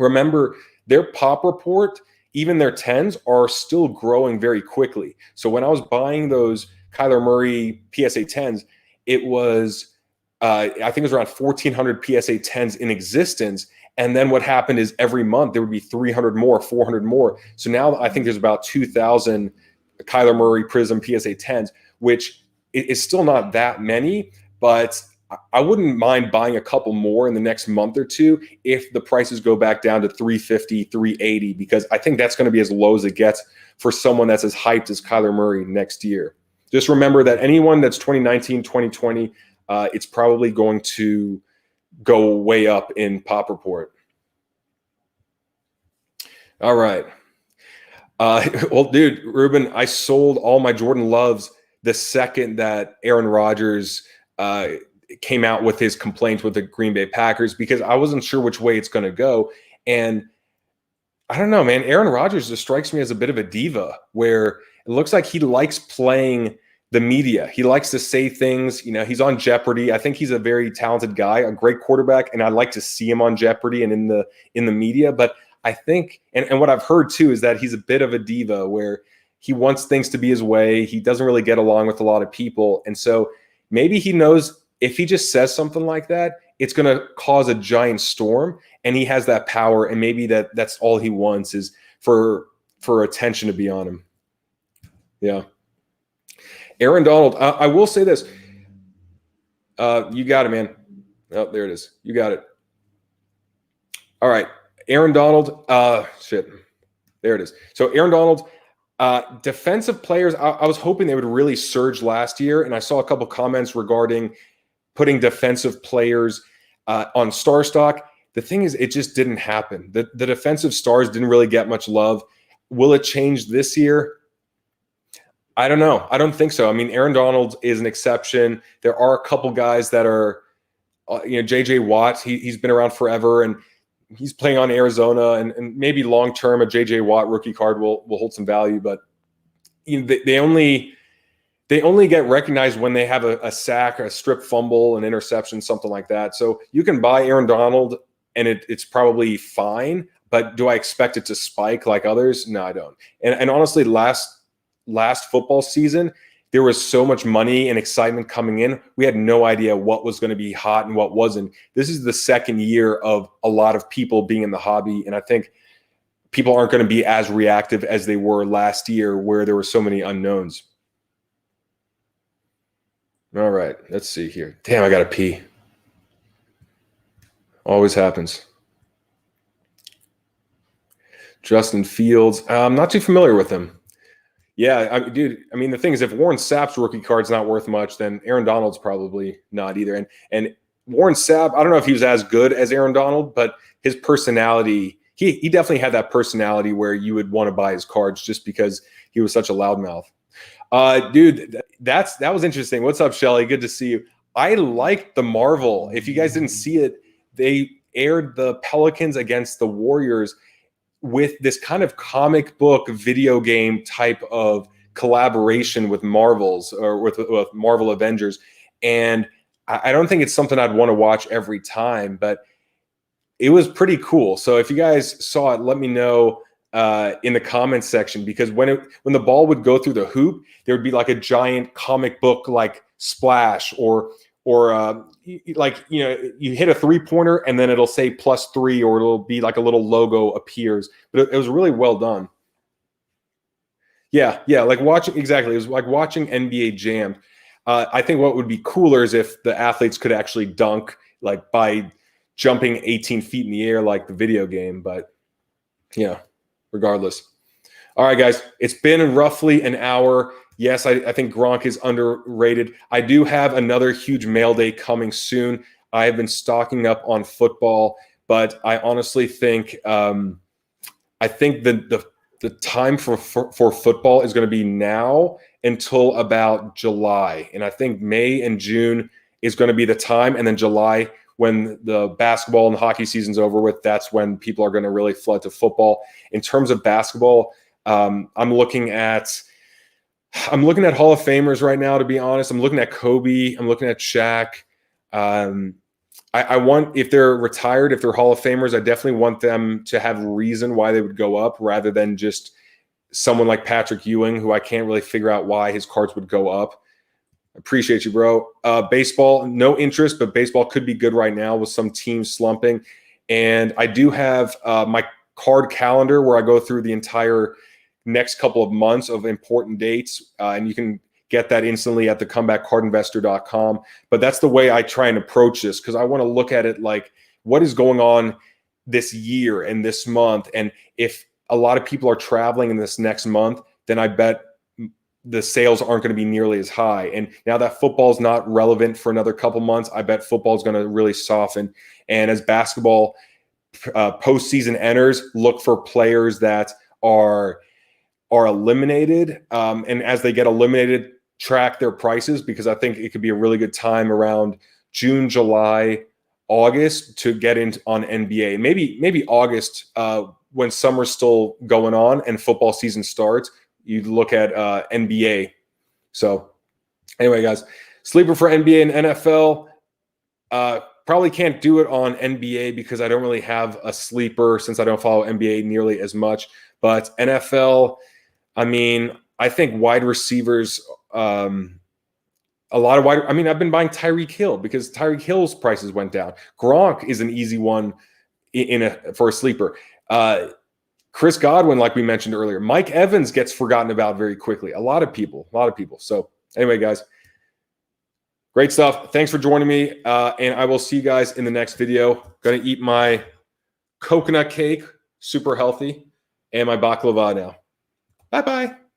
remember, their pop report, even their 10s, are still growing very quickly. So when I was buying those Kyler Murray PSA 10s, it was, I think it was around 1,400 PSA 10s in existence. And then what happened is every month there would be 300 more, 400 more. So now I think there's about 2,000 Kyler Murray Prism PSA 10s, which is still not that many, but I wouldn't mind buying a couple more in the next month or two if the prices go back down to 350, 380, because I think that's going to be as low as it gets for someone that's as hyped as Kyler Murray next year. Just remember that anyone that's 2019, 2020, it's probably going to go way up in pop report. All right. Well, dude, Ruben, I sold all my Jordan Loves the second that Aaron Rodgers came out with his complaints with the Green Bay Packers, because I wasn't sure which way it's going to go. And I don't know, man, Aaron Rodgers just strikes me as a bit of a diva, where it looks like he likes playing the media. He likes to say things, you know, he's on Jeopardy. I think he's a very talented guy, a great quarterback, and I'd like to see him on Jeopardy and in the media. But I think, and what I've heard too, is that he's a bit of a diva where he wants things to be his way. He doesn't really get along with a lot of people. And so maybe he knows if he just says something like that, it's going to cause a giant storm, and he has that power. And maybe that's all he wants is for attention to be on him. Yeah. Aaron Donald, I will say this. You got it, man. Oh, there it is. You got it. All right. Aaron Donald. Shit. There it is. So Aaron Donald, defensive players, I was hoping they would really surge last year. And I saw a couple comments regarding putting defensive players on StarStock. The thing is, it just didn't happen. The defensive stars didn't really get much love. Will it change this year? I don't know. I don't think so. I mean, Aaron Donald is an exception. There are a couple guys that are, JJ Watt, he's been around forever. And he's playing on Arizona, and maybe long term a JJ Watt rookie card will hold some value, but they only get recognized when they have a sack, a strip fumble, an interception, something like that. So you can buy Aaron Donald and it's probably fine, but do I expect it to spike like others? No, I don't. And honestly, last football season, there was so much money and excitement coming in. We had no idea what was going to be hot and what wasn't. This is the second year of a lot of people being in the hobby, and I think people aren't going to be as reactive as they were last year where there were so many unknowns. All right, let's see here. Damn, I got to pee. Always happens. Justin Fields. I'm not too familiar with him. Yeah, dude, I mean, the thing is, if Warren Sapp's rookie card's not worth much, then Aaron Donald's probably not either. And Warren Sapp, I don't know if he was as good as Aaron Donald, but his personality, he definitely had that personality where you would want to buy his cards just because he was such a loudmouth. Dude, that was interesting. What's up, Shelly? Good to see you. I liked the Marvel. If you guys didn't see it, they aired the Pelicans against the Warriors with this kind of comic book video game type of collaboration with Marvels or with Marvel Avengers. And I don't think it's something I'd want to watch every time, but it was pretty cool. So if you guys saw it, let me know in the comments section, because when the ball would go through the hoop, there would be like a giant comic book like splash or like, you hit a 3-pointer and then it'll say +3, or it'll be like a little logo appears, but it was really well done. Yeah, like watching, exactly. It was like watching NBA Jam. I think what would be cooler is if the athletes could actually dunk like by jumping 18 feet in the air like the video game, but regardless. All right, guys, it's been roughly an hour. Yes, I think Gronk is underrated. I do have another huge mail day coming soon. I have been stocking up on football, but I honestly think the time for football is going to be now until about July. And I think May and June is going to be the time. And then July, when the basketball and the hockey season's over with, that's when people are going to really flood to football. In terms of basketball, I'm looking at Hall of Famers right now, to be honest. I'm looking at Kobe. I'm looking at Shaq. I want, if they're retired, if they're Hall of Famers, I definitely want them to have a reason why they would go up, rather than just someone like Patrick Ewing, who I can't really figure out why his cards would go up. Appreciate you, bro. Baseball, no interest, but baseball could be good right now with some teams slumping. And I do have my card calendar where I go through the entire next couple of months of important dates, and you can get that instantly at thecomebackcardinvestor.com. But that's the way I try and approach this, because I want to look at it like, what is going on this year and this month? And if a lot of people are traveling in this next month, then I bet the sales aren't going to be nearly as high. And now that football is not relevant for another couple months, I bet football is going to really soften. And as basketball postseason enters, look for players that are eliminated, and as they get eliminated, track their prices, because I think it could be a really good time around June, July, August to get into on NBA. Maybe August, when summer's still going on and football season starts, you look at NBA. So anyway, guys, sleeper for NBA and NFL. Probably can't do it on NBA because I don't really have a sleeper, since I don't follow NBA nearly as much. But NFL, I mean, I think wide receivers, I've been buying Tyreek Hill because Tyreek Hill's prices went down. Gronk is an easy one for a sleeper. Chris Godwin, like we mentioned earlier. Mike Evans gets forgotten about very quickly. A lot of people. So anyway, guys, great stuff. Thanks for joining me. And I will see you guys in the next video. Going to eat my coconut cake, super healthy, and my baklava now. Bye-bye.